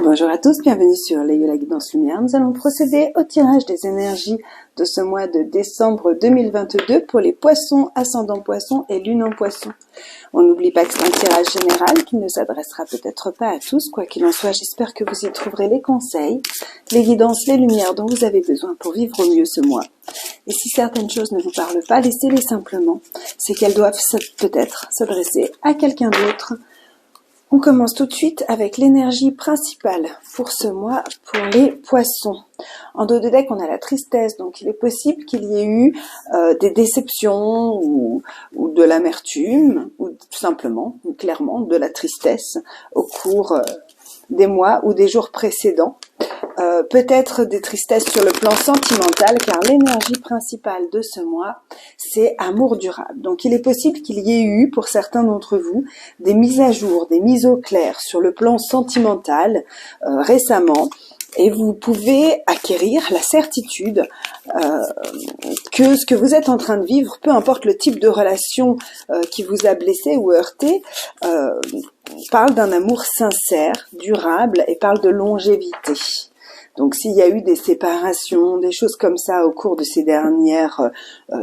Bonjour à tous, bienvenue sur Léo la Guidance Lumière. Nous allons procéder au tirage des énergies de ce mois de décembre 2022 pour les poissons, ascendant poissons et lune en poissons. On n'oublie pas que c'est un tirage général qui ne s'adressera peut-être pas à tous. Quoi qu'il en soit, j'espère que vous y trouverez les conseils, les guidances, les lumières dont vous avez besoin pour vivre au mieux ce mois. Et si certaines choses ne vous parlent pas, laissez-les simplement. C'est qu'elles doivent peut-être s'adresser à quelqu'un d'autre. On commence tout de suite avec l'énergie principale pour ce mois, pour les poissons. En dos de deck, on a la tristesse, donc il est possible qu'il y ait eu des déceptions ou de l'amertume, ou tout simplement, ou clairement, de la tristesse au cours des mois ou des jours précédents. Peut-être des tristesses sur le plan sentimental, car l'énergie principale de ce mois, c'est amour durable. Donc il est possible qu'il y ait eu, pour certains d'entre vous, des mises à jour, des mises au clair sur le plan sentimental récemment, et vous pouvez acquérir la certitude que ce que vous êtes en train de vivre, peu importe le type de relation qui vous a blessé ou heurté, parle d'un amour sincère, durable, et parle de longévité. Donc s'il y a eu des séparations, des choses comme ça au cours de ces dernières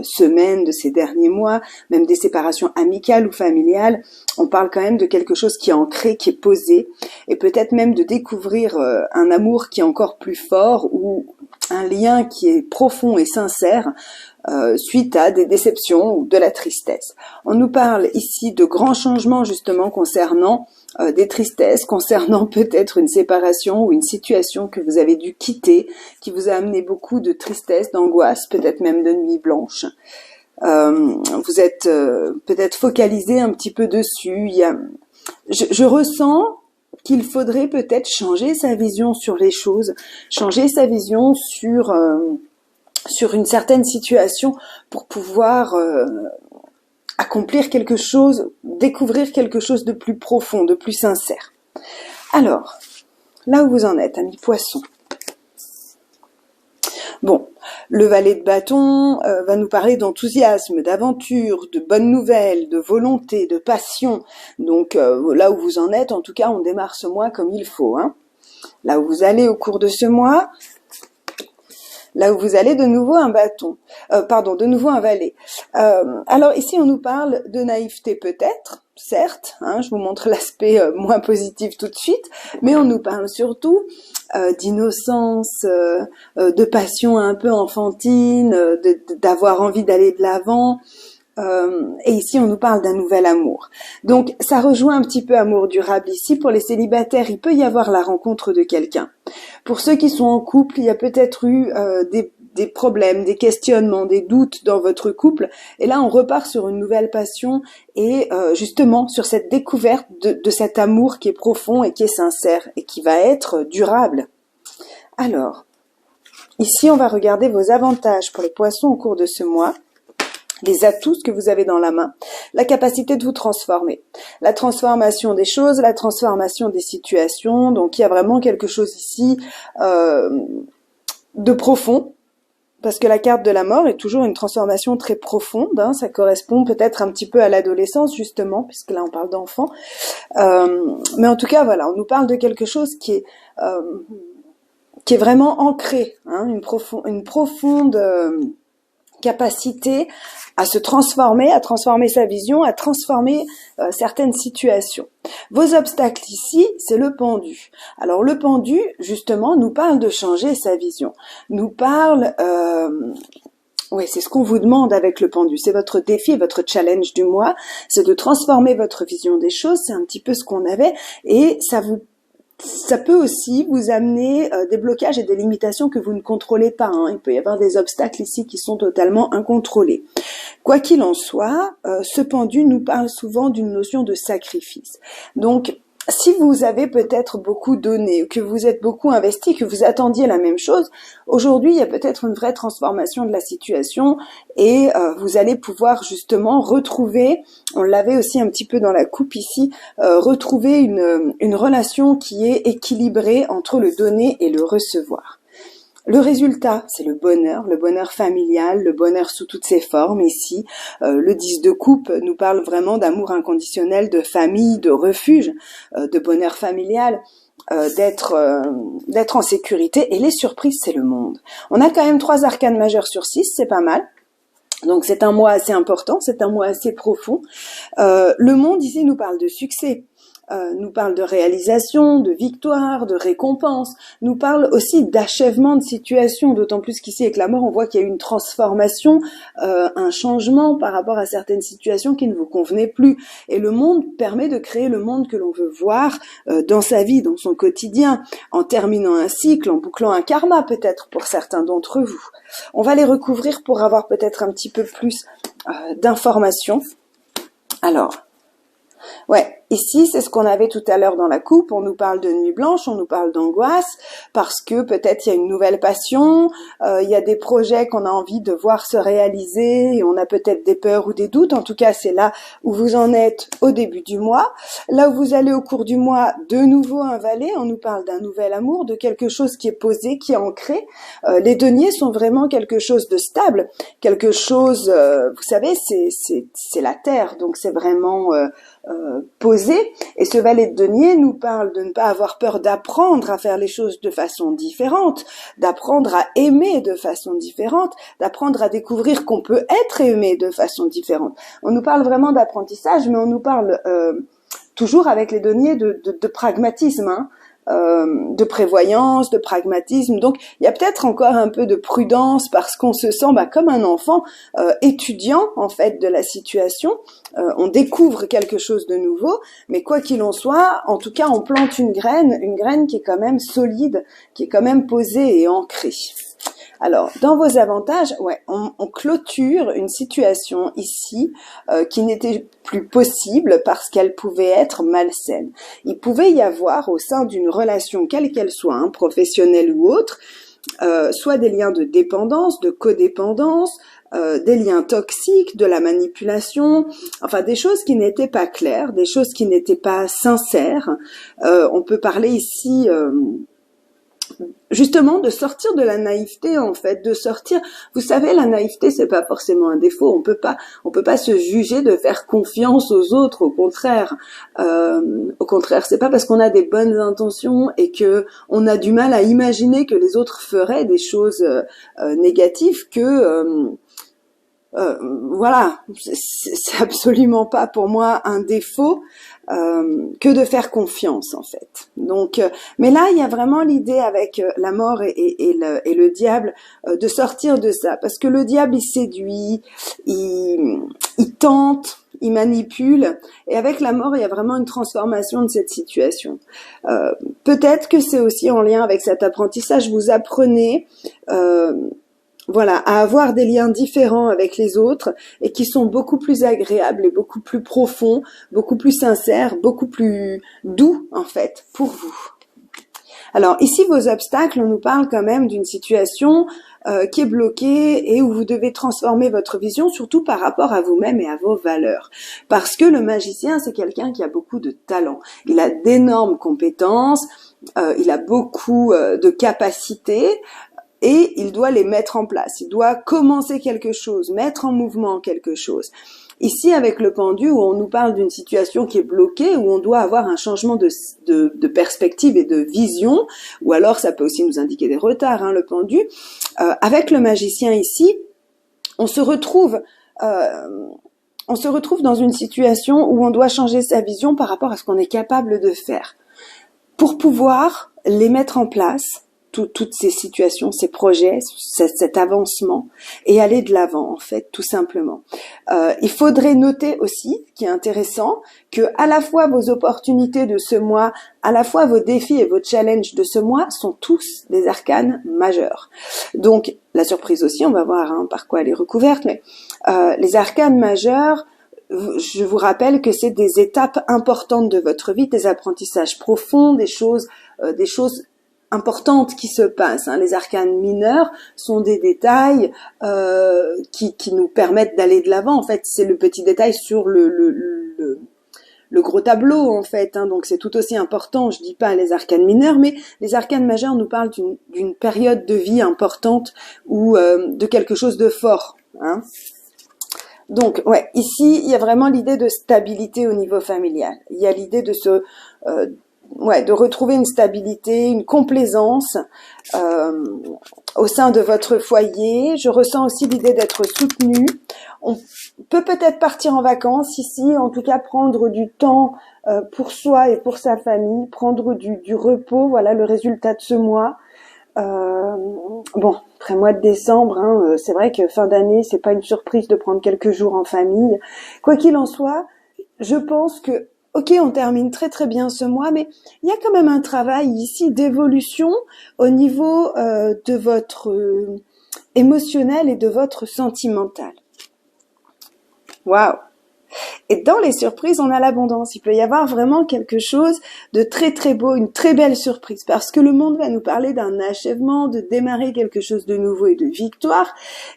semaines, de ces derniers mois, même des séparations amicales ou familiales, on parle quand même de quelque chose qui est ancré, qui est posé, et peut-être même de découvrir un amour qui est encore plus fort ou un lien qui est profond et sincère suite à des déceptions ou de la tristesse. On nous parle ici de grands changements justement concernant des tristesses, concernant peut-être une séparation ou une situation que vous avez dû quitter, qui vous a amené beaucoup de tristesse, d'angoisse, peut-être même de nuits blanches. Vous êtes peut-être focalisé un petit peu dessus. Je ressens qu'il faudrait peut-être changer sa vision sur les choses, changer sa vision sur une certaine situation pour pouvoir accomplir quelque chose, découvrir quelque chose de plus profond, de plus sincère. Alors, là où vous en êtes, amis poissons. Bon, le valet de bâton va nous parler d'enthousiasme, d'aventure, de bonnes nouvelles, de volonté, de passion. Donc là où vous en êtes, en tout cas, on démarre ce mois comme il faut. Là où vous allez au cours de ce mois, là où vous allez, de nouveau un bâton, de nouveau un valet. Alors ici, on nous parle de naïveté peut-être, certes, je vous montre l'aspect moins positif tout de suite, mais on nous parle surtout d'innocence, de passion un peu enfantine, d'avoir envie d'aller de l'avant. Et ici on nous parle d'un nouvel amour. Donc ça rejoint un petit peu amour durable ici. Pour les célibataires, il peut y avoir la rencontre de quelqu'un. Pour ceux qui sont en couple, il y a peut-être eu des problèmes, des questionnements, des doutes dans votre couple. Et là on repart sur une nouvelle passion et justement sur cette découverte de cet amour qui est profond et qui est sincère et qui va être durable. Alors, ici on va regarder vos avantages pour les poissons au cours de ce mois. Les atouts que vous avez dans la main, la capacité de vous transformer, la transformation des choses, la transformation des situations. Donc il y a vraiment quelque chose ici de profond, parce que la carte de la mort est toujours une transformation très profonde. Ça correspond peut-être un petit peu à l'adolescence justement, puisque là on parle d'enfants. Mais en tout cas voilà, on nous parle de quelque chose qui est vraiment ancré, une profonde capacité à se transformer, à transformer sa vision, à transformer certaines situations. Vos obstacles ici, c'est le pendu. Alors le pendu, justement, nous parle de changer sa vision. Nous parle... Oui, c'est ce qu'on vous demande avec le pendu. C'est votre défi, votre challenge du mois. C'est de transformer votre vision des choses. C'est un petit peu ce qu'on avait. Et ça peut aussi vous amener des blocages et des limitations que vous ne contrôlez pas. Il peut y avoir des obstacles ici qui sont totalement incontrôlés. Quoi qu'il en soit, ce pendu nous parle souvent d'une notion de sacrifice. Donc, si vous avez peut-être beaucoup donné, que vous êtes beaucoup investi, que vous attendiez la même chose, aujourd'hui, il y a peut-être une vraie transformation de la situation et vous allez pouvoir justement retrouver, on l'avait aussi un petit peu dans la coupe ici, retrouver une relation qui est équilibrée entre le donner et le recevoir. Le résultat, c'est le bonheur familial, le bonheur sous toutes ses formes ici. Le 10 de coupe nous parle vraiment d'amour inconditionnel, de famille, de refuge, de bonheur familial. d'être en sécurité. Et les surprises, c'est le monde. On a quand même 3 arcanes majeures sur 6, c'est pas mal. Donc c'est un mois assez important, c'est un mois assez profond. Le monde ici nous parle de succès, nous parle de réalisation, de victoire, de récompense, nous parle aussi d'achèvement de situation, d'autant plus qu'ici avec la mort on voit qu'il y a eu une transformation, un changement par rapport à certaines situations qui ne vous convenaient plus. Et le monde permet de créer le monde que l'on veut voir dans sa vie, dans son quotidien, en terminant un cycle, en bouclant un karma peut-être pour certains d'entre vous. On va les recouvrir pour avoir peut-être un petit peu plus d'informations. Alors, ouais, ici, c'est ce qu'on avait tout à l'heure dans la coupe. On nous parle de nuit blanche, on nous parle d'angoisse, parce que peut-être il y a une nouvelle passion, il y a des projets qu'on a envie de voir se réaliser, et on a peut-être des peurs ou des doutes. En tout cas, c'est là où vous en êtes au début du mois. Là où vous allez au cours du mois, de nouveau un valet, on nous parle d'un nouvel amour, de quelque chose qui est posé, qui est ancré. Les deniers sont vraiment quelque chose de stable, quelque chose, vous savez, c'est la terre, donc c'est vraiment posé. Et ce valet de denier nous parle de ne pas avoir peur d'apprendre à faire les choses de façon différente, d'apprendre à aimer de façon différente, d'apprendre à découvrir qu'on peut être aimé de façon différente. On nous parle vraiment d'apprentissage, mais on nous parle toujours avec les deniers de pragmatisme, hein. De prévoyance, de pragmatisme. Donc il y a peut-être encore un peu de prudence parce qu'on se sent comme un enfant étudiant en fait de la situation. On découvre quelque chose de nouveau, mais quoi qu'il en soit, en tout cas on plante une graine qui est quand même solide, qui est quand même posée et ancrée. Alors, dans vos avantages, on clôture une situation ici qui n'était plus possible parce qu'elle pouvait être malsaine. Il pouvait y avoir au sein d'une relation, quelle qu'elle soit, hein, professionnelle ou autre, soit des liens de dépendance, de codépendance, des liens toxiques, de la manipulation, enfin des choses qui n'étaient pas claires, des choses qui n'étaient pas sincères. On peut parler ici justement de sortir de la naïveté en fait, de sortir. Vous savez, la naïveté c'est pas forcément un défaut. On peut pas se juger de faire confiance aux autres. Au contraire, c'est pas parce qu'on a des bonnes intentions et que on a du mal à imaginer que les autres feraient des choses négatives que voilà, c'est absolument pas pour moi un défaut que de faire confiance en fait. Donc, mais là il y a vraiment l'idée avec la mort et le diable de sortir de ça, parce que le diable il séduit, il tente, il manipule, et avec la mort il y a vraiment une transformation de cette situation. Peut-être que c'est aussi en lien avec cet apprentissage. Vous apprenez voilà, à avoir des liens différents avec les autres et qui sont beaucoup plus agréables et beaucoup plus profonds, beaucoup plus sincères, beaucoup plus doux en fait pour vous. Alors ici vos obstacles, on nous parle quand même d'une situation qui est bloquée et où vous devez transformer votre vision, surtout par rapport à vous-même et à vos valeurs. Parce que le magicien, c'est quelqu'un qui a beaucoup de talent. Il a d'énormes compétences, il a beaucoup de capacités, et il doit les mettre en place. Il doit commencer quelque chose, mettre en mouvement quelque chose. Ici, avec le pendu, où on nous parle d'une situation qui est bloquée, où on doit avoir un changement de perspective et de vision, ou alors ça peut aussi nous indiquer des retards, hein, le pendu. Avec le magicien ici, on se retrouve dans une situation où on doit changer sa vision par rapport à ce qu'on est capable de faire. Pour pouvoir les mettre en place, toutes ces situations, ces projets, cet avancement, et aller de l'avant en fait, tout simplement. Il faudrait noter aussi, ce qui est intéressant, que à la fois vos opportunités de ce mois, à la fois vos défis et vos challenges de ce mois sont tous des arcanes majeurs. Donc la surprise aussi, on va voir hein, par quoi elle est recouverte, mais les arcanes majeurs, je vous rappelle que c'est des étapes importantes de votre vie, des apprentissages profonds, des choses importantes qui se passent. Hein. Les arcanes mineurs sont des détails qui nous permettent d'aller de l'avant. En fait, c'est le petit détail sur le gros tableau, en fait. Hein. Donc, c'est tout aussi important. Je dis pas les arcanes mineurs, mais les arcanes majeures nous parlent d'une période de vie importante ou de quelque chose de fort. Hein. Donc, ici, il y a vraiment l'idée de stabilité au niveau familial. Il y a l'idée de retrouver une stabilité, une complaisance au sein de votre foyer. Je ressens aussi l'idée d'être soutenu. On peut peut-être partir en vacances ici, en tout cas prendre du temps pour soi et pour sa famille, prendre du repos, voilà le résultat de ce mois. Bon, après mois de décembre, hein, c'est vrai que fin d'année, c'est pas une surprise de prendre quelques jours en famille. Quoi qu'il en soit, je pense que ok, on termine très très bien ce mois, mais il y a quand même un travail ici d'évolution au niveau de votre émotionnel et de votre sentimental. Waouh! Et dans les surprises, on a l'abondance. Il peut y avoir vraiment quelque chose de très très beau, une très belle surprise, parce que le monde va nous parler d'un achèvement, de démarrer quelque chose de nouveau et de victoire.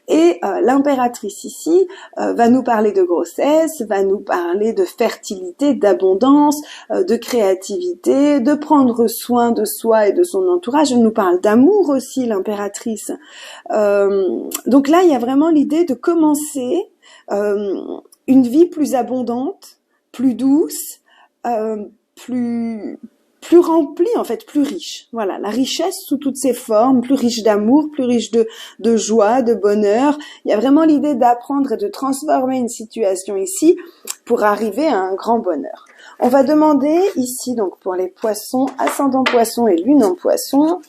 Et l'impératrice ici va nous parler de grossesse, va nous parler de fertilité, d'abondance, de créativité, de prendre soin de soi et de son entourage. Elle nous parle d'amour aussi, l'impératrice. Donc là, il y a vraiment l'idée de commencer une vie plus abondante, plus douce, plus remplie, en fait, plus riche. Voilà, la richesse sous toutes ses formes, plus riche d'amour, plus riche de joie, de bonheur. Il y a vraiment l'idée d'apprendre et de transformer une situation ici pour arriver à un grand bonheur. On va demander ici, donc pour les poissons, ascendant poisson et lune en poisson,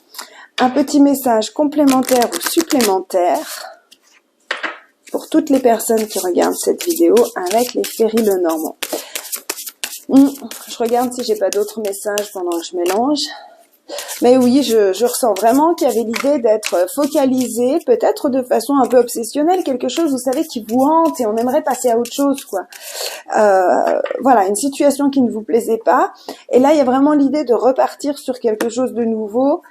un petit message complémentaire ou supplémentaire pour toutes les personnes qui regardent cette vidéo avec les Féry Lenormand. Je regarde si j'ai pas d'autres messages pendant que je mélange. Mais oui, je ressens vraiment qu'il y avait l'idée d'être focalisé, peut-être de façon un peu obsessionnelle, quelque chose, vous savez, qui vous hante et on aimerait passer à autre chose, quoi. Voilà, une situation qui ne vous plaisait pas. Et là, il y a vraiment l'idée de repartir sur quelque chose de nouveau,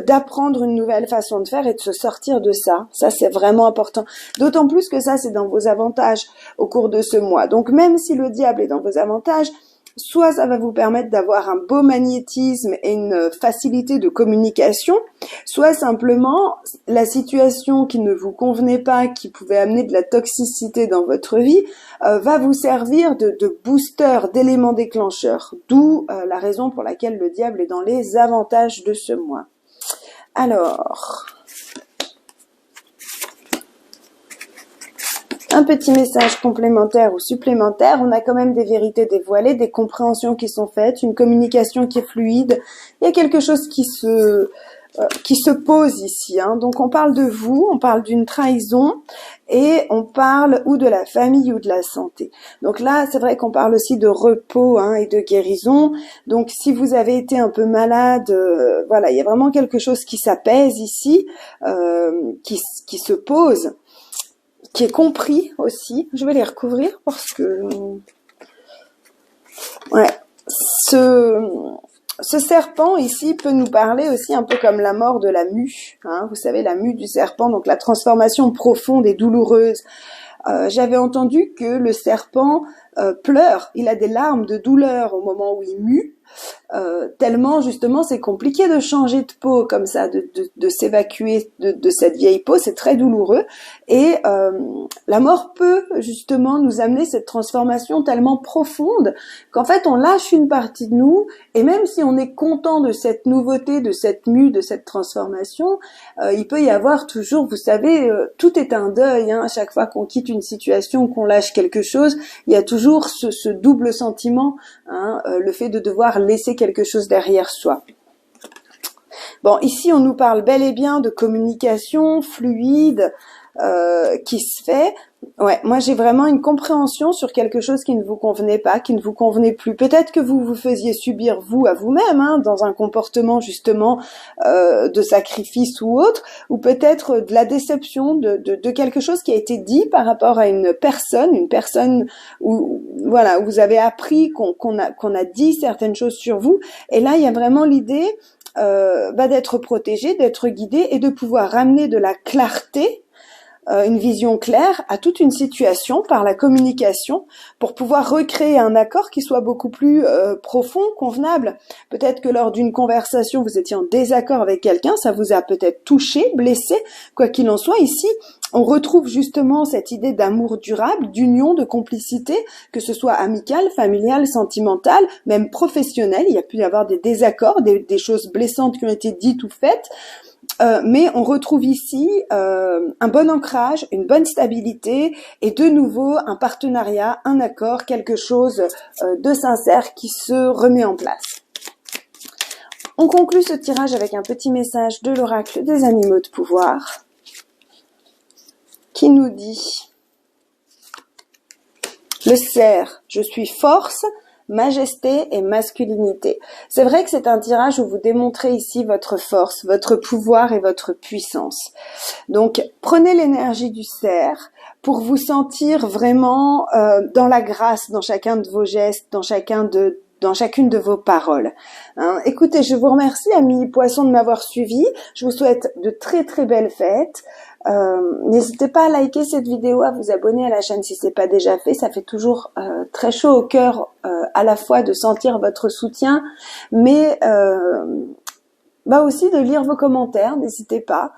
d'apprendre une nouvelle façon de faire et de se sortir de ça. Ça, c'est vraiment important. D'autant plus que ça, c'est dans vos avantages au cours de ce mois. Donc, même si le diable est dans vos avantages, soit ça va vous permettre d'avoir un beau magnétisme et une facilité de communication, soit simplement la situation qui ne vous convenait pas, qui pouvait amener de la toxicité dans votre vie, va vous servir de booster, d'élément déclencheur. D'où la raison pour laquelle le diable est dans les avantages de ce mois. Alors, un petit message complémentaire ou supplémentaire, on a quand même des vérités dévoilées, des compréhensions qui sont faites, une communication qui est fluide. Il y a quelque chose qui se pose ici. Donc on parle de vous, on parle d'une trahison et on parle ou de la famille ou de la santé. Donc là, c'est vrai qu'on parle aussi de repos et de guérison. Donc si vous avez été un peu malade, voilà, il y a vraiment quelque chose qui s'apaise ici, qui se pose, qui est compris aussi. Je vais les recouvrir parce que ce serpent ici peut nous parler aussi un peu comme la mort de la mue. Vous savez, la mue du serpent, donc la transformation profonde et douloureuse. J'avais entendu que le serpent pleure, il a des larmes de douleur au moment où il mue, tellement justement c'est compliqué de changer de peau comme ça, de s'évacuer de cette vieille peau, c'est très douloureux et la mort peut justement nous amener cette transformation tellement profonde qu'en fait on lâche une partie de nous et même si on est content de cette nouveauté, de cette mue, de cette transformation, il peut y avoir toujours, vous savez, tout est un deuil, à chaque fois qu'on quitte une situation, qu'on lâche quelque chose, il y a toujours ce double sentiment, le fait de devoir laisser quelque chose derrière soi. Bon, ici on nous parle bel et bien de communication fluide qui se fait. Ouais, moi j'ai vraiment une compréhension sur quelque chose qui ne vous convenait pas, qui ne vous convenait plus. Peut-être que vous vous faisiez subir vous à vous-même, dans un comportement justement de sacrifice ou autre, ou peut-être de la déception de quelque chose qui a été dit par rapport à une personne où voilà, où vous avez appris qu'on a dit certaines choses sur vous. Et là il y a vraiment l'idée d'être protégé, d'être guidé et de pouvoir ramener de la clarté une vision claire à toute une situation par la communication pour pouvoir recréer un accord qui soit beaucoup plus profond, convenable. Peut-être que lors d'une conversation, vous étiez en désaccord avec quelqu'un, ça vous a peut-être touché, blessé. Quoi qu'il en soit, ici, on retrouve justement cette idée d'amour durable, d'union, de complicité, que ce soit amical, familial, sentimental, même professionnel. Il y a pu y avoir des désaccords, des choses blessantes qui ont été dites ou faites. Mais on retrouve ici un bon ancrage, une bonne stabilité et de nouveau un partenariat, un accord, quelque chose de sincère qui se remet en place. On conclut ce tirage avec un petit message de l'oracle des animaux de pouvoir qui nous dit: le cerf, je suis force, majesté et masculinité. C'est vrai que c'est un tirage où vous démontrez ici votre force, votre pouvoir et votre puissance. Donc, prenez l'énergie du cerf pour vous sentir vraiment dans la grâce, dans chacun de vos gestes, dans chacune de vos paroles. Hein. Écoutez, je vous remercie, amis poissons, de m'avoir suivi. Je vous souhaite de très très belles fêtes. N'hésitez pas à liker cette vidéo, à vous abonner à la chaîne si c'est pas déjà fait. Ça fait toujours très chaud au cœur à la fois de sentir votre soutien, mais aussi de lire vos commentaires. N'hésitez pas,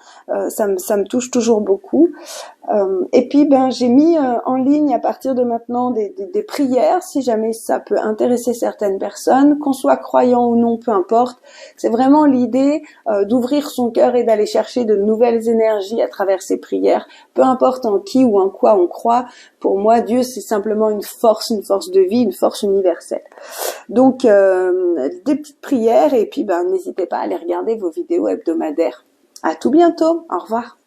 ça me touche toujours beaucoup. Et puis j'ai mis en ligne à partir de maintenant des prières, si jamais ça peut intéresser certaines personnes, qu'on soit croyant ou non, peu importe. C'est vraiment l'idée d'ouvrir son cœur et d'aller chercher de nouvelles énergies à travers ces prières, peu importe en qui ou en quoi on croit. Pour moi, Dieu, c'est simplement une force de vie, une force universelle. Donc des petites prières, et puis n'hésitez pas à aller regarder vos vidéos hebdomadaires. À tout bientôt, au revoir.